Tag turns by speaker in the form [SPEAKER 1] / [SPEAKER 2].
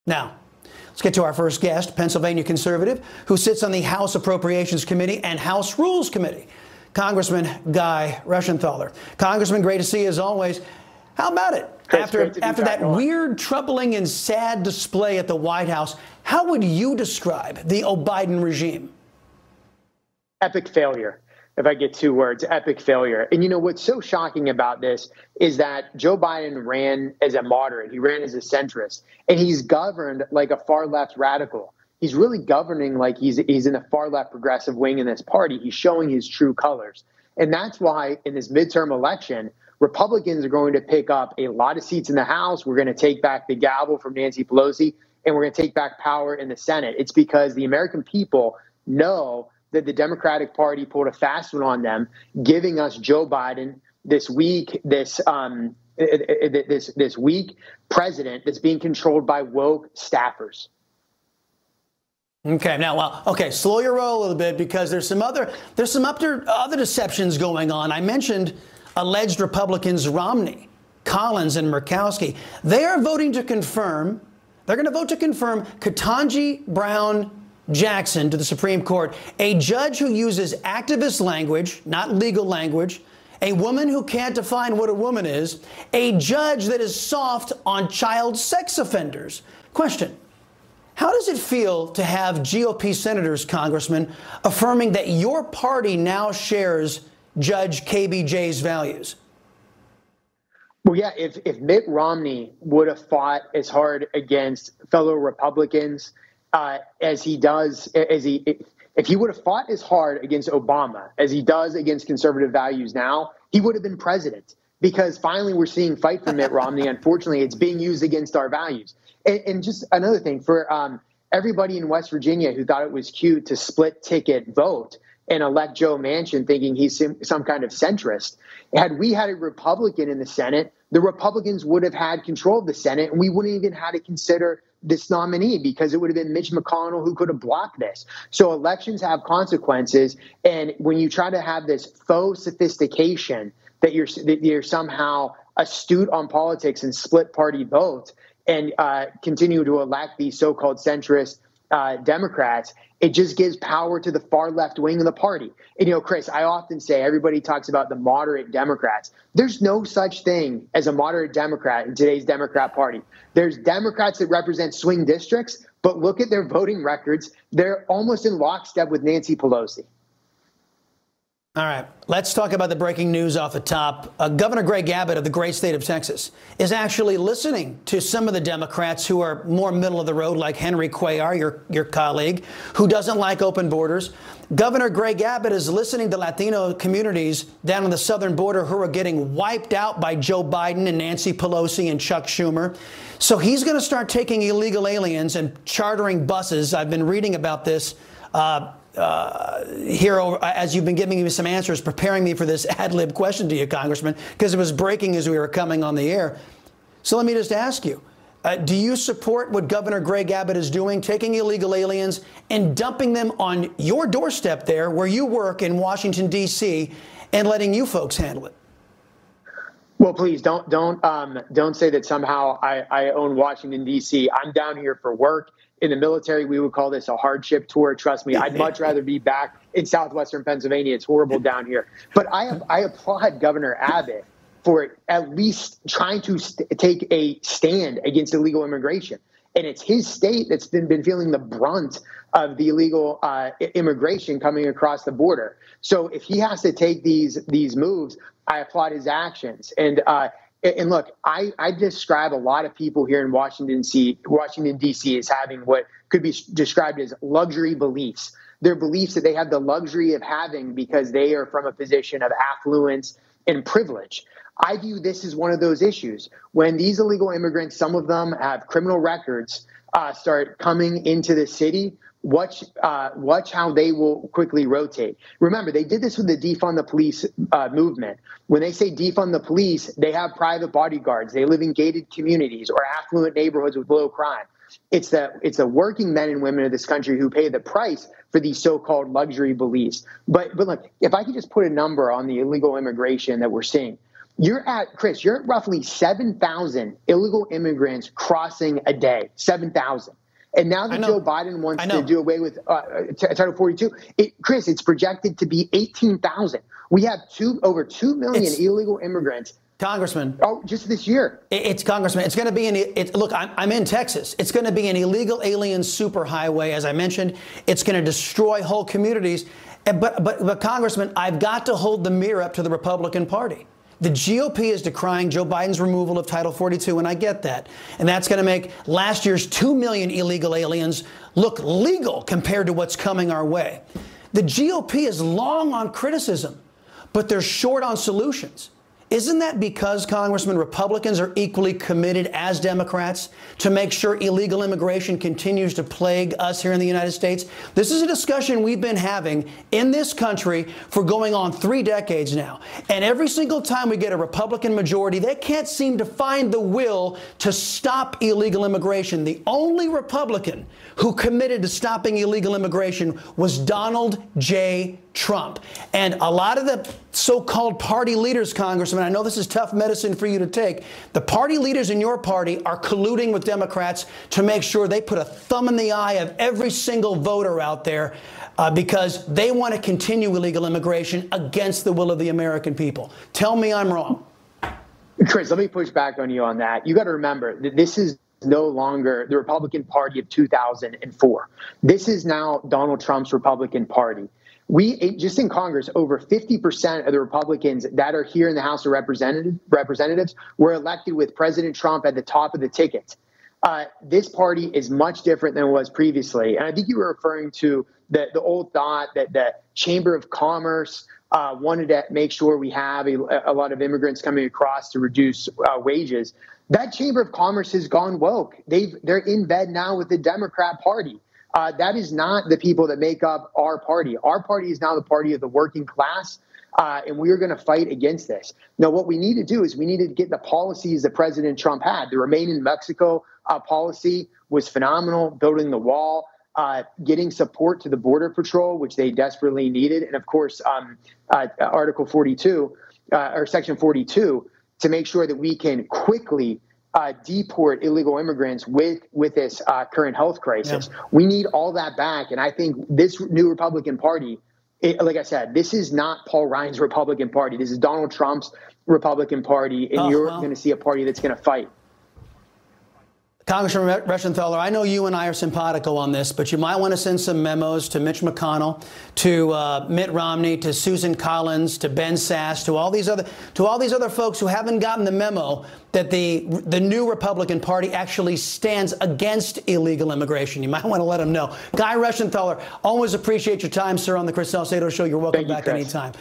[SPEAKER 1] Now, let's get to our first guest, Pennsylvania conservative who sits on the House Appropriations Committee and House Rules Committee, Congressman Guy Reschenthaler. Congressman, great to see you as always. How about it? After that weird, troubling, and sad display at the White House, how would you describe the Biden regime?
[SPEAKER 2] Epic failure. If I get two words, epic failure. And you know, what's so shocking about this is that Joe Biden ran as a moderate. He ran as a centrist, and he's governed like a far left radical. He's really governing like he's in the far left progressive wing in this party. He's showing his true colors. And that's why in this midterm election, Republicans are going to pick up a lot of seats in the House. We're going to take back the gavel from Nancy Pelosi, and we're going to take back power in the Senate. It's because the American people know that the Democratic Party pulled a fast one on them, giving us Joe Biden this weak president that's being controlled by woke staffers.
[SPEAKER 1] Okay, now, well, okay, slow your roll a little bit because there's some other deceptions going on. I mentioned alleged Republicans Romney, Collins, and Murkowski. They are voting to confirm. They're going to vote to confirm Ketanji Brown Jackson to the Supreme Court, a judge who uses activist language, not legal language, a woman who can't define what a woman is, a judge that is soft on child sex offenders. Question: how does it feel to have GOP senators, Congressman, affirming that your party now shares Judge KBJ's values?
[SPEAKER 2] Well, yeah, if Mitt Romney would have fought as hard against fellow Republicans if he would have fought as hard against Obama as he does against conservative values now, he would have been president, because finally we're seeing fight for Mitt Romney. Unfortunately, it's being used against our values. And just another thing for everybody in West Virginia who thought it was cute to split ticket vote and elect Joe Manchin thinking he's some kind of centrist. Had we had a Republican in the Senate, the Republicans would have had control of the Senate, and we wouldn't even had to consider this nominee because it would have been Mitch McConnell who could have blocked this. So elections have consequences. And when you try to have this faux sophistication that you're somehow astute on politics and split party votes and continue to elect these so-called centrist Democrats, it just gives power to the far left wing of the party. And, you know, Chris, I often say everybody talks about the moderate Democrats. There's no such thing as a moderate Democrat in today's Democrat Party. There's Democrats that represent swing districts, but look at their voting records. They're almost in lockstep with Nancy Pelosi.
[SPEAKER 1] All right, let's talk about the breaking news off the top. Governor Greg Abbott of the great state of Texas is actually listening to some of the Democrats who are more middle of the road, like Henry Cuellar, your colleague, who doesn't like open borders. Governor Greg Abbott is listening to Latino communities down on the southern border who are getting wiped out by Joe Biden and Nancy Pelosi and Chuck Schumer. So he's going to start taking illegal aliens and chartering buses. I've been reading about this here as you've been giving me some answers, preparing me for this ad-lib question to you, Congressman, because it was breaking as we were coming on the air. So let me just ask you, do you support what Governor Greg Abbott is doing, taking illegal aliens and dumping them on your doorstep there where you work in Washington, D.C., and letting you folks handle it?
[SPEAKER 2] Well, please don't say that somehow I own Washington, D.C. I'm down here for work. In the military, we would call this a hardship tour. Trust me, I'd much rather be back in southwestern Pennsylvania. It's horrible down here. But I applaud Governor Abbott for at least trying to take a stand against illegal immigration. And it's his state that's been feeling the brunt of the illegal immigration coming across the border. So if he has to take these moves, I applaud his actions. And look, I describe a lot of people here in Washington, D.C. as having what could be described as luxury beliefs. They're beliefs that they have the luxury of having because they are from a position of affluence and privilege. I view this as one of those issues. When these illegal immigrants, some of them have criminal records, start coming into the city, watch how they will quickly rotate. Remember, they did this with the defund the police movement. When they say defund the police, they have private bodyguards. They live in gated communities or affluent neighborhoods with low crime. It's the working men and women of this country who pay the price for these so-called luxury beliefs. But look, if I could just put a number on the illegal immigration that we're seeing. Chris, you're at roughly 7,000 illegal immigrants crossing a day, 7,000. And now that Joe Biden wants to do away with Title 42, Chris, it's projected to be 18,000. We have over 2 million illegal immigrants.
[SPEAKER 1] Congressman.
[SPEAKER 2] Oh, just this year.
[SPEAKER 1] It's Congressman. It's going to be look, I'm in Texas. It's going to be an illegal alien superhighway, as I mentioned. It's going to destroy whole communities. But Congressman, I've got to hold the mirror up to the Republican Party. The GOP is decrying Joe Biden's removal of Title 42, and I get that. And that's going to make last year's 2 million illegal aliens look legal compared to what's coming our way. The GOP is long on criticism, but they're short on solutions. Isn't that because, Congressman, Republicans are equally committed as Democrats to make sure illegal immigration continues to plague us here in the United States? This is a discussion we've been having in this country for going on 3 decades now. And every single time we get a Republican majority, they can't seem to find the will to stop illegal immigration. The only Republican who committed to stopping illegal immigration was Donald J. Trump. And a lot of the so-called party leaders, Congressman, I know this is tough medicine for you to take. The party leaders in your party are colluding with Democrats to make sure they put a thumb in the eye of every single voter out there because they want to continue illegal immigration against the will of the American people. Tell me I'm wrong.
[SPEAKER 2] Chris, let me push back on you on that. You got to remember that this is no longer the Republican Party of 2004. This is now Donald Trump's Republican Party. Just in Congress, over 50% of the Republicans that are here in the House of Representatives were elected with President Trump at the top of the ticket. This party is much different than it was previously. And I think you were referring to the old thought that the Chamber of Commerce wanted to make sure we have a lot of immigrants coming across to reduce wages. That Chamber of Commerce has gone woke. They're in bed now with the Democrat Party. That is not the people that make up our party. Our party is now the party of the working class, and we are going to fight against this. Now, what we need to do is we need to get the policies that President Trump had. The Remain in Mexico policy was phenomenal, building the wall, getting support to the Border Patrol, which they desperately needed, and, of course, Article 42 or Section 42 to make sure that we can quickly deport illegal immigrants with this current health crisis. Yeah. We need all that back. And I think this new Republican Party, like I said, this is not Paul Ryan's Republican Party. This is Donald Trump's Republican Party. And you're going to see a party that's going to fight.
[SPEAKER 1] Congressman Reschenthaler, I know you and I are simpatico on this, but you might want to send some memos to Mitch McConnell, to Mitt Romney, to Susan Collins, to Ben Sasse, to all these other folks who haven't gotten the memo that the new Republican Party actually stands against illegal immigration. You might want to let them know. Guy Reschenthaler, always appreciate your time, sir, on the Chris Salcedo Show. You're welcome back anytime.